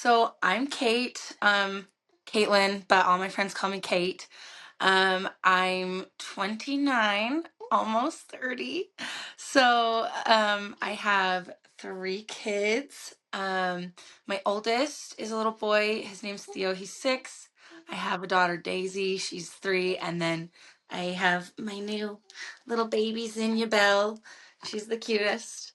So I'm Katelyn, but all my friends call me Kate. I'm 29, almost 30. I have three kids. My oldest is a little boy. His name's Theo. He's 6. I have a daughter, Daisy. She's 3. And then I have my new little baby, Zinnia Bell. She's the cutest.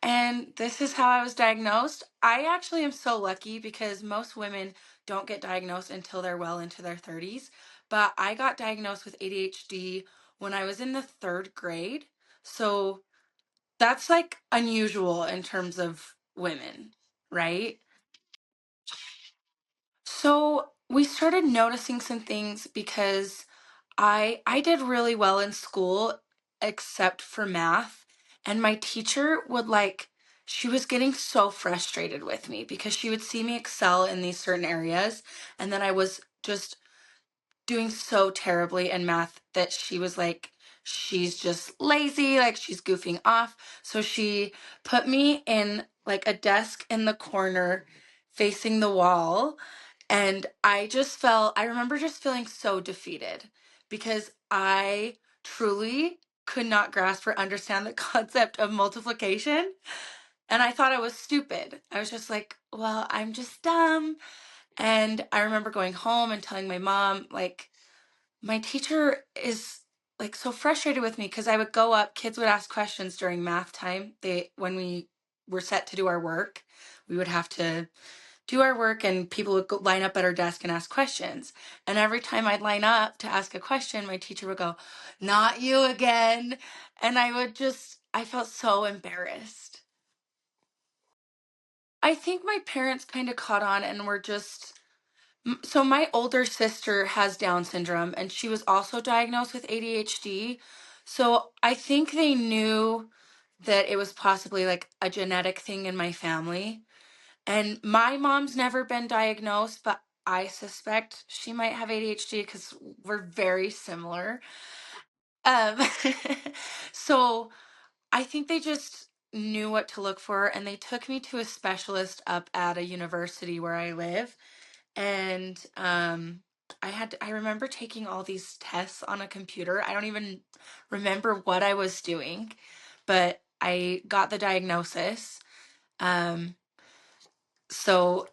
And this is how I was diagnosed. I actually am so lucky because most women don't get diagnosed until they're well into their 30s. But I got diagnosed with ADHD when I was in the 3rd grade. So that's like unusual in terms of women, right? So we started noticing some things because I did really well in school except for math, and my teacher would she was getting so frustrated with me because she would see me excel in these certain areas, and then I was just doing so terribly in math that she was like, she's just lazy, like she's goofing off. So she put me in like a desk in the corner facing the wall. And I remember just feeling so defeated because I truly could not grasp or understand the concept of multiplication. And I thought I was stupid. I was just like, well, I'm just dumb. And I remember going home and telling my mom, like, my teacher is like so frustrated with me because I would go up, kids would ask questions during math time. When we were set to do our work, we would have to do our work and people would line up at our desk and ask questions. And every time I'd line up to ask a question, my teacher would go, "Not you again." And I felt so embarrassed. I think my parents kind of caught on and were just so my older sister has Down syndrome and she was also diagnosed with ADHD. So I think they knew that it was possibly like a genetic thing in my family. And my mom's never been diagnosed, but I suspect she might have ADHD because we're very similar. Um, so I think they just knew what to look for and they took me to a specialist up at a university where I live. And I remember taking all these tests on a computer. I don't even remember what I was doing, but I got the diagnosis. Um,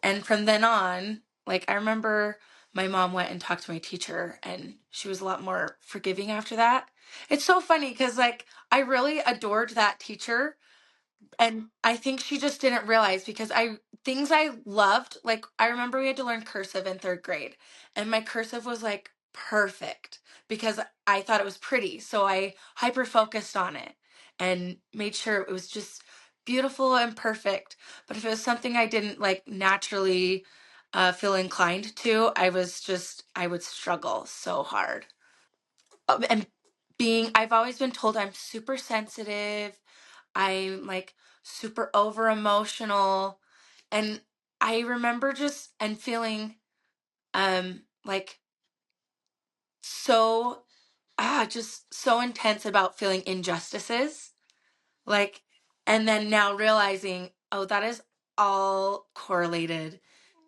and from then on, like I remember my mom went and talked to my teacher and she was a lot more forgiving after that. It's so funny because like I really adored that teacher and I think she just didn't realize because things I loved, like I remember we had to learn cursive in 3rd grade, and my cursive was like perfect because I thought it was pretty. So I hyper focused on it and made sure it was just beautiful and perfect. But if it was something I didn't like naturally feel inclined to, I would struggle so hard. And I've always been told I'm super sensitive. I'm like super over emotional. And I remember just and feeling like so just so intense about feeling injustices. Like and then now realizing, oh, that is all correlated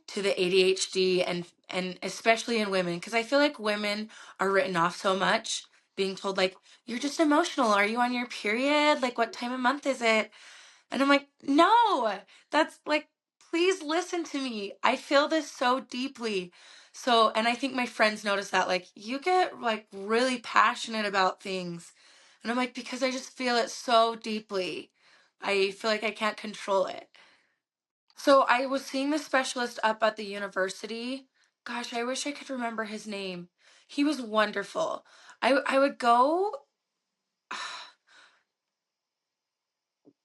to the ADHD and especially in women because I feel like women are written off so much being told like you're just emotional. Are you on your period? Like what time of month is it? And I'm like, no, that's like, please listen to me. I feel this so deeply. So, and I think my friends notice that, like, you get like really passionate about things. And I'm like, because I just feel it so deeply. I feel like I can't control it. So I was seeing the specialist up at the university. Gosh, I wish I could remember his name. He was wonderful. I would go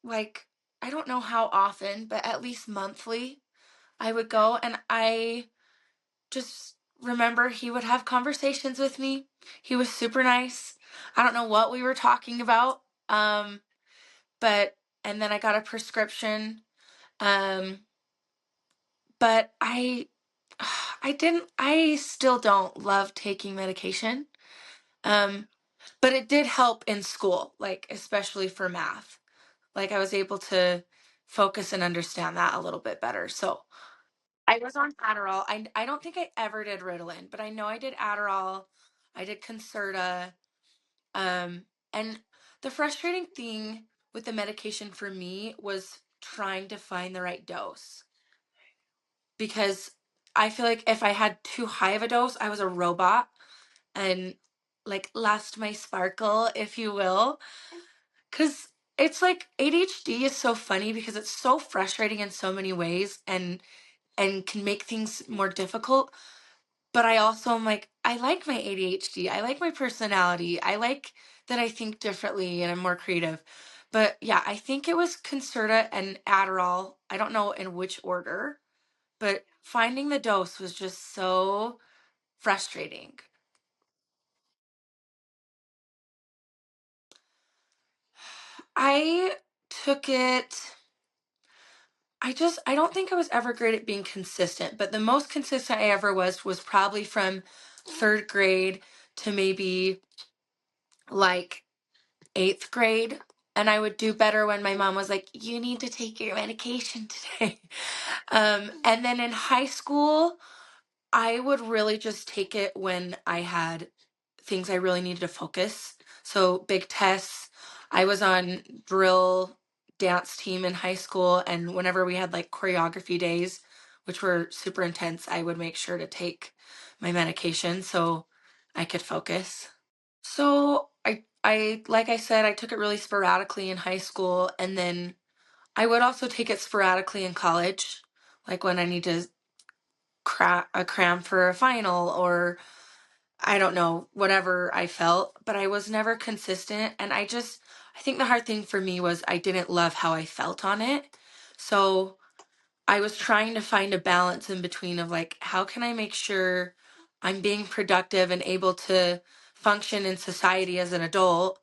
like I don't know how often, but at least monthly. I would go and I just remember he would have conversations with me. He was super nice. I don't know what we were talking about. Um, but and then I got a prescription. Um, but I still don't love taking medication. Um, but it did help in school, like especially for math. Like I was able to focus and understand that a little bit better. So I was on Adderall. I don't think I ever did Ritalin, but I know I did Adderall. I did Concerta. Um, and the frustrating thing with the medication for me was trying to find the right dose, because I feel like if I had too high of a dose, I was a robot and like lost my sparkle, if you will. Because it's like ADHD is so funny because it's so frustrating in so many ways, and can make things more difficult. But I also am like, I like my ADHD. I like my personality. I like that I think differently and I'm more creative. But yeah, I think it was Concerta and Adderall. I don't know in which order, but finding the dose was just so frustrating. I took it. I don't think I was ever great at being consistent, but the most consistent I ever was probably from third grade to maybe like eighth grade. And I would do better when my mom was like, you need to take your medication today. And then in high school, I would really just take it when I had things I really needed to focus. So big tests. I was on drill dance team in high school, and whenever we had like choreography days, which were super intense, I would make sure to take my medication so I could focus. So I like I said, I took it really sporadically in high school, and then I would also take it sporadically in college, like when I need to cram for a final, or I don't know, whatever I felt, but I was never consistent. And I think the hard thing for me was I didn't love how I felt on it. So I was trying to find a balance in between of like, how can I make sure I'm being productive and able to function in society as an adult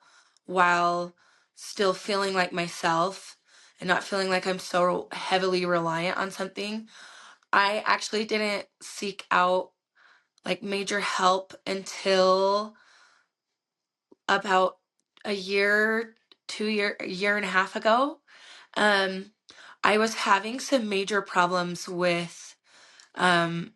while still feeling like myself and not feeling like I'm so heavily reliant on something. I actually didn't seek out like major help until about a year, a year and a half ago. Um, I was having some major problems with, um,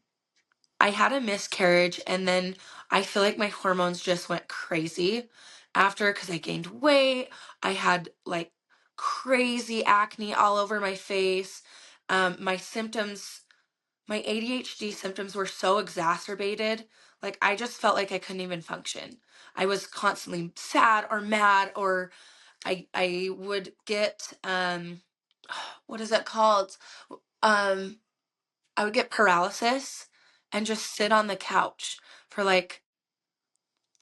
I had a miscarriage, and then I feel like my hormones just went crazy after because I gained weight. I had like crazy acne all over my face. My symptoms, my ADHD symptoms were so exacerbated. Like I just felt like I couldn't even function. I was constantly sad or mad, or I would get what is it called? Um I would get paralysis and just sit on the couch for like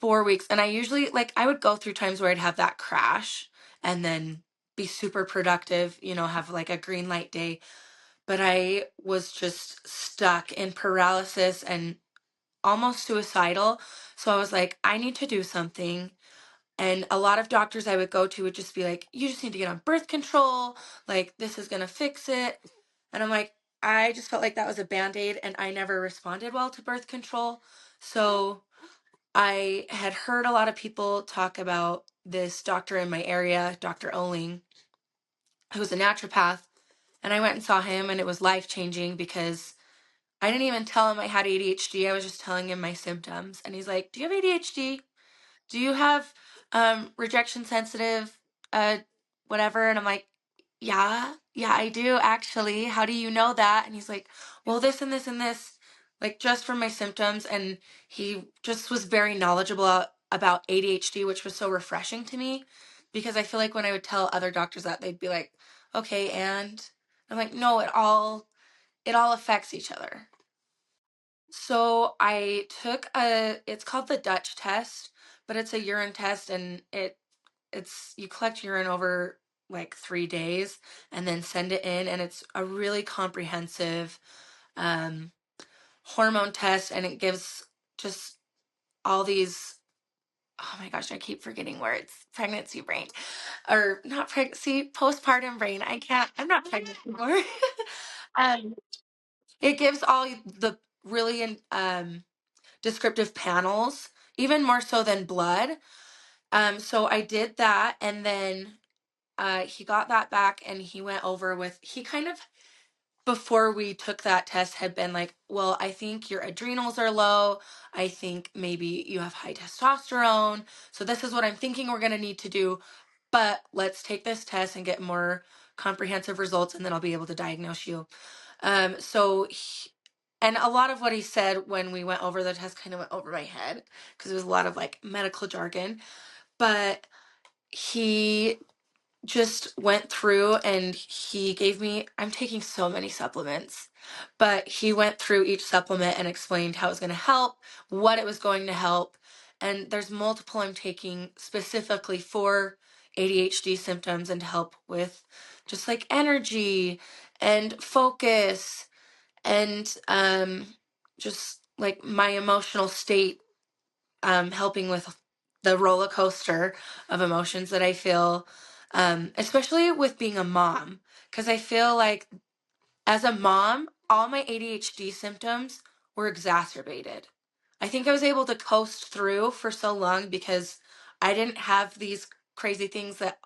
4 weeks. And I usually like I would go through times where I'd have that crash and then be super productive, have like a green light day. But I was just stuck in paralysis and almost suicidal. So I was like, I need to do something. And a lot of doctors I would go to would just be like, you just need to get on birth control. Like, this is going to fix it. And I'm like, I just felt like that was a band aid, and I never responded well to birth control. So I had heard a lot of people talk about this doctor in my area, Dr. Oling, who's a naturopath. And I went and saw him, and it was life changing because I didn't even tell him I had ADHD. I was just telling him my symptoms. And he's like, do you have ADHD? Do you have rejection sensitive uh whatever? And I'm like, yeah, I do actually. How do you know that? And he's like, well, this and this and this, like just from my symptoms. And he just was very knowledgeable about ADHD, which was so refreshing to me, because I feel like when I would tell other doctors that, they'd be like, okay, and I'm like, no, it all affects each other. So I took it's called the Dutch test, but it's a urine test, and you collect urine over like 3 days and then send it in, and it's a really comprehensive um, hormone test, and it gives just all these, oh my gosh, I keep forgetting words. Pregnancy brain, or not pregnancy, postpartum brain. I'm not pregnant anymore. um, it gives all the really descriptive panels, even more so than blood. So I did that, and then he got that back and he went over with, he kind of, before we took that test, had been like, well, I think your adrenals are low. I think maybe you have high testosterone. So this is what I'm thinking we're going to need to do. But let's take this test and get more comprehensive results, and then I'll be able to diagnose you. So, and a lot of what he said when we went over the test kind of went over my head because it was a lot of like medical jargon. But he just went through and he gave me, I'm taking so many supplements, but he went through each supplement and explained how it was going to help, what it was going to help. And there's multiple I'm taking specifically for ADHD symptoms and to help with just like energy and focus and just like my emotional state, helping with the roller coaster of emotions that I feel, especially with being a mom. Because I feel like as a mom, all my ADHD symptoms were exacerbated. I think I was able to coast through for so long because I didn't have these crazy things that,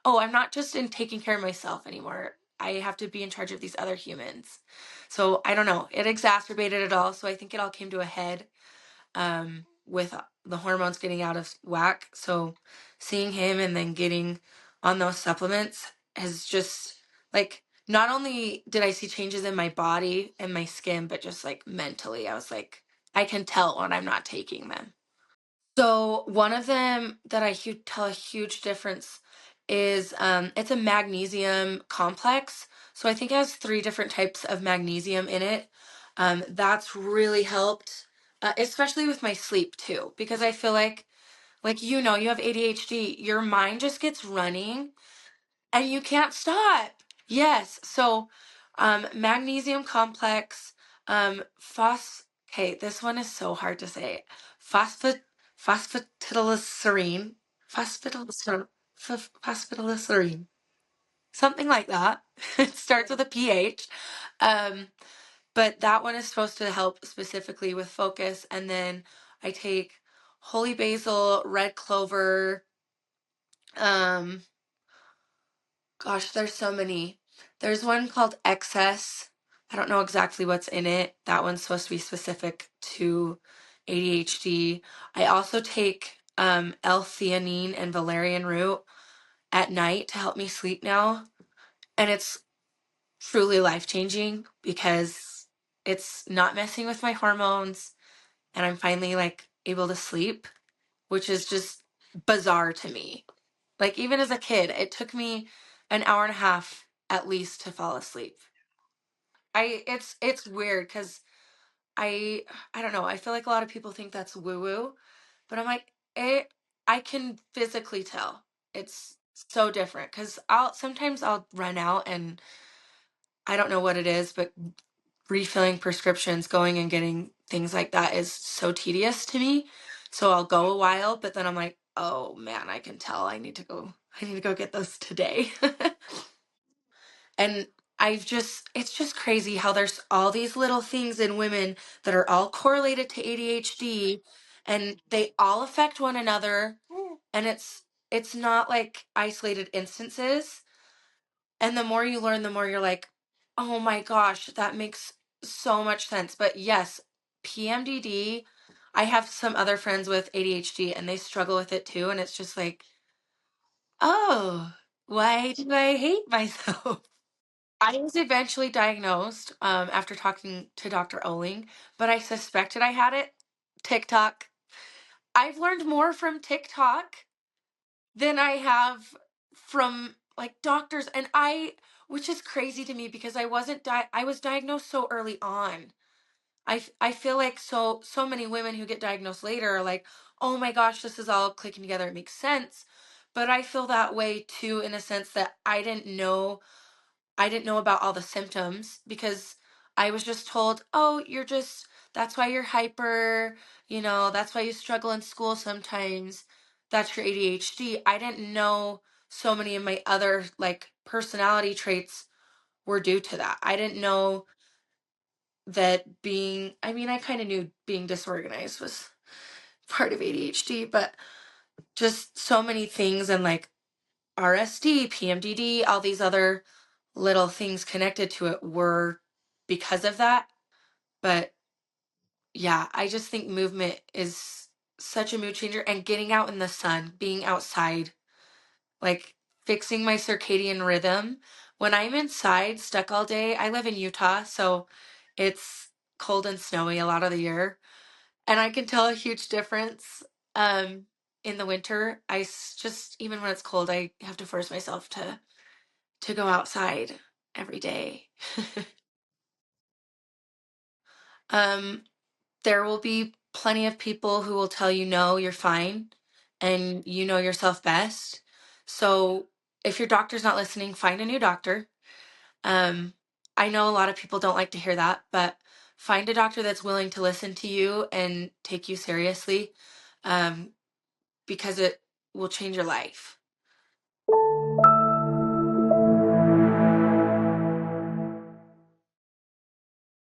oh, I'm not just in taking care of myself anymore. I have to be in charge of these other humans. So I don't know. It exacerbated it all. So I think it all came to a head, with the hormones getting out of whack. So seeing him and then getting on those supplements has just like, not only did I see changes in my body and my skin, but just like mentally, I was like, I can tell when I'm not taking them. So one of them that I tell a huge difference is, it's a magnesium complex. So I think it has three different types of magnesium in it. That's really helped, especially with my sleep too, because I feel like you have ADHD, your mind just gets running and you can't stop. Yes. So, magnesium complex, okay, this one is so hard to say. Phosphat Phosphatidylserine, phosphatidylserine, something like that. It starts with a PH. Um, but that one is supposed to help specifically with focus. And then I take holy basil, red clover, um, gosh, there's so many. There's one called Excess. I don't know exactly what's in it. That one's supposed to be specific to ADHD. I also take L-theanine and valerian root at night to help me sleep now. And it's truly life-changing because it's not messing with my hormones and I'm finally like able to sleep, which is just bizarre to me. Like even as a kid, it took me an hour and a half at least to fall asleep. It's weird because I I don't know. I feel like a lot of people think that's woo woo, but I'm like I can physically tell it's so different because I'll run out and I don't know what it is, but refilling prescriptions, going and getting things like that is so tedious to me. So I'll go a while, but then I'm like, oh man, I can tell I need to go get those today. And it's just crazy how there's all these little things in women that are all correlated to ADHD and they all affect one another. And it's not like isolated instances. And the more you learn, the more you're like, oh my gosh, that makes so much sense. But yes, PMDD, I have some other friends with ADHD and they struggle with it too. And it's just like, oh, why do I hate myself? I was eventually diagnosed, after talking to Dr. Oling, but I suspected I had it. TikTok. I've learned more from TikTok than I have from like doctors, and which is crazy to me because I was diagnosed so early on. I feel like so many women who get diagnosed later are like, oh my gosh, this is all clicking together. It makes sense. But I feel that way too, in a sense that I didn't know about all the symptoms because I was just told, oh, that's why you're hyper, that's why you struggle in school sometimes. That's your ADHD. I didn't know so many of my other like personality traits were due to that. I didn't know that I mean, I kind of knew being disorganized was part of ADHD, but just so many things and like RSD, PMDD, all these other little things connected to it were because of that. But yeah, I just think movement is such a mood changer, and getting out in the sun, being outside, like fixing my circadian rhythm. When I'm inside stuck all day, I live in Utah, so it's cold and snowy a lot of the year, and I can tell a huge difference in the winter. Just even when it's cold, I have to force myself to go outside every day. um there will be plenty of people who will tell you, no, you're fine, and you know yourself best. So if your doctor's not listening, find a new doctor. Um, I know a lot of people don't like to hear that, but find a doctor that's willing to listen to you and take you seriously, um, because it will change your life.